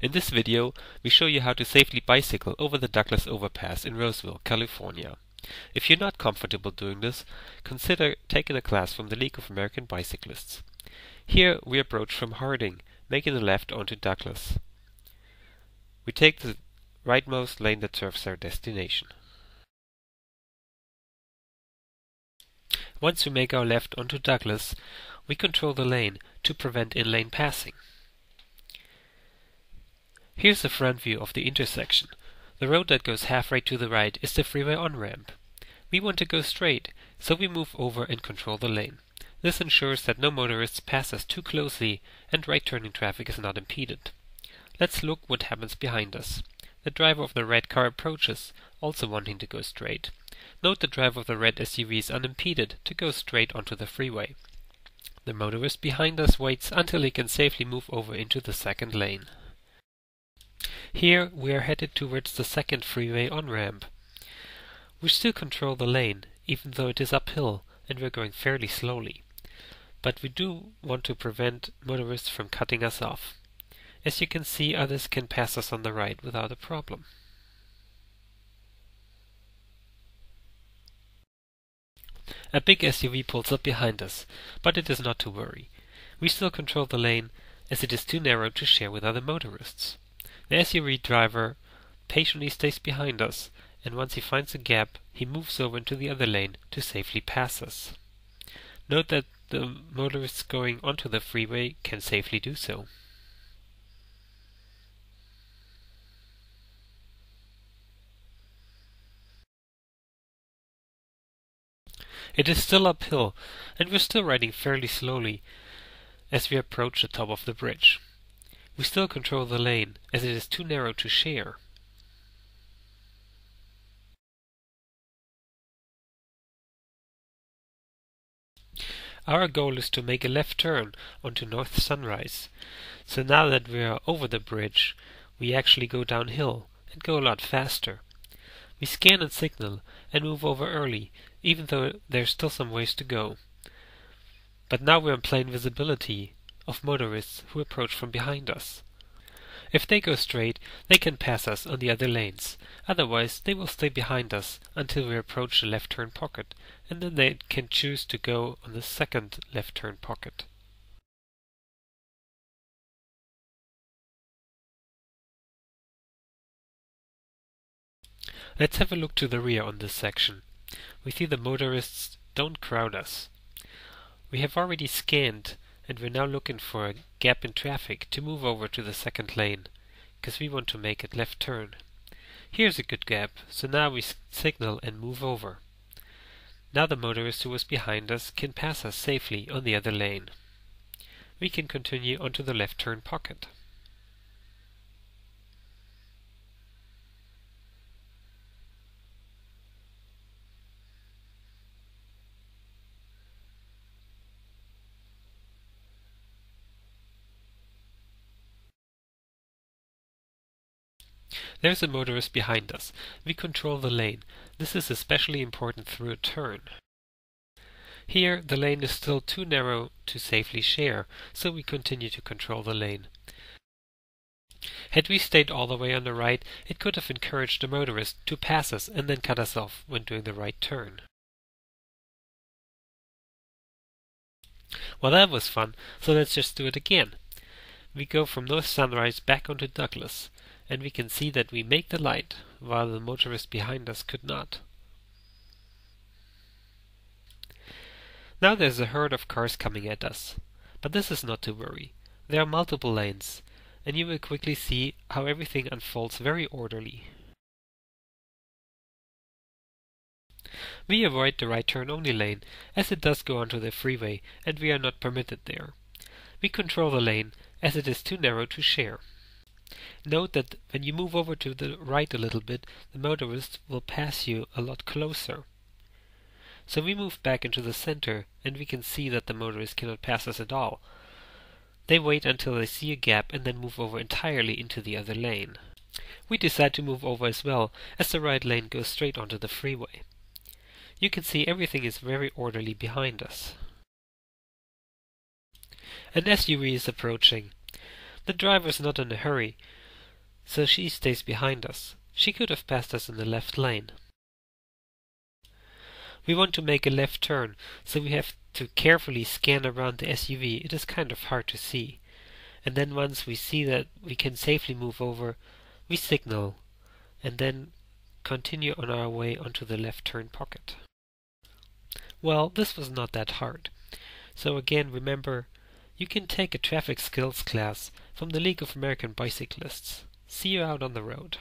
In this video, we show you how to safely bicycle over the Douglas Overpass in Roseville, California. If you're not comfortable doing this, consider taking a class from the League of American Bicyclists. Here we approach from Harding, making a left onto Douglas. We take the rightmost lane that serves our destination. Once we make our left onto Douglas, we control the lane to prevent in-lane passing. Here's the front view of the intersection. The road that goes halfway to the right is the freeway on-ramp. We want to go straight, so we move over and control the lane. This ensures that no motorists pass us too closely and right-turning traffic is not impeded. Let's look what happens behind us. The driver of the red car approaches, also wanting to go straight. Note the driver of the red SUV is unimpeded to go straight onto the freeway. The motorist behind us waits until he can safely move over into the second lane. Here we are headed towards the second freeway on-ramp. We still control the lane, even though it is uphill and we're going fairly slowly. But we do want to prevent motorists from cutting us off. As you can see, others can pass us on the right without a problem. A big SUV pulls up behind us, but it is not to worry. We still control the lane, as it is too narrow to share with other motorists. The SUV driver patiently stays behind us, and once he finds a gap, he moves over into the other lane to safely pass us. Note that the motorists going onto the freeway can safely do so. It is still uphill, and we're still riding fairly slowly as we approach the top of the bridge. We still control the lane, as it is too narrow to share. Our goal is to make a left turn onto North Sunrise. So now that we are over the bridge, we actually go downhill and go a lot faster. We scan and signal and move over early, even though there's still some ways to go. But now we're in plain visibility of motorists who approach from behind us. If they go straight, they can pass us on the other lanes. Otherwise, they will stay behind us until we approach the left turn pocket, and then they can choose to go on the second left turn pocket. Let's have a look to the rear on this section. We see the motorists don't crowd us. We have already scanned, and we're now looking for a gap in traffic to move over to the second lane, because we want to make a left turn. Here's a good gap, so now we signal and move over. Now the motorist who was behind us can pass us safely on the other lane. We can continue onto the left turn pocket. There's a motorist behind us. We control the lane. This is especially important through a turn. Here, the lane is still too narrow to safely share, so we continue to control the lane. Had we stayed all the way on the right, it could have encouraged the motorist to pass us and then cut us off when doing the right turn. Well, that was fun, so let's just do it again. We go from North Sunrise back onto Douglas, and we can see that we make the light, while the motorist behind us could not. Now there's a herd of cars coming at us, but this is not to worry. There are multiple lanes, and you will quickly see how everything unfolds very orderly. We avoid the right turn only lane, as it does go onto the freeway, and we are not permitted there. We control the lane, as it is too narrow to share. Note that when you move over to the right a little bit, the motorist will pass you a lot closer. So we move back into the center, and we can see that the motorist cannot pass us at all. They wait until they see a gap and then move over entirely into the other lane. We decide to move over as well, as the right lane goes straight onto the freeway. You can see everything is very orderly behind us. An SUV is approaching. The driver is not in a hurry, so she stays behind us. She could have passed us in the left lane. We want to make a left turn, so we have to carefully scan around the SUV. It is kind of hard to see. And then once we see that we can safely move over, we signal, and then continue on our way onto the left turn pocket. Well, this was not that hard. So again, remember, you can take a traffic skills class from the League of American Bicyclists. See you out on the road.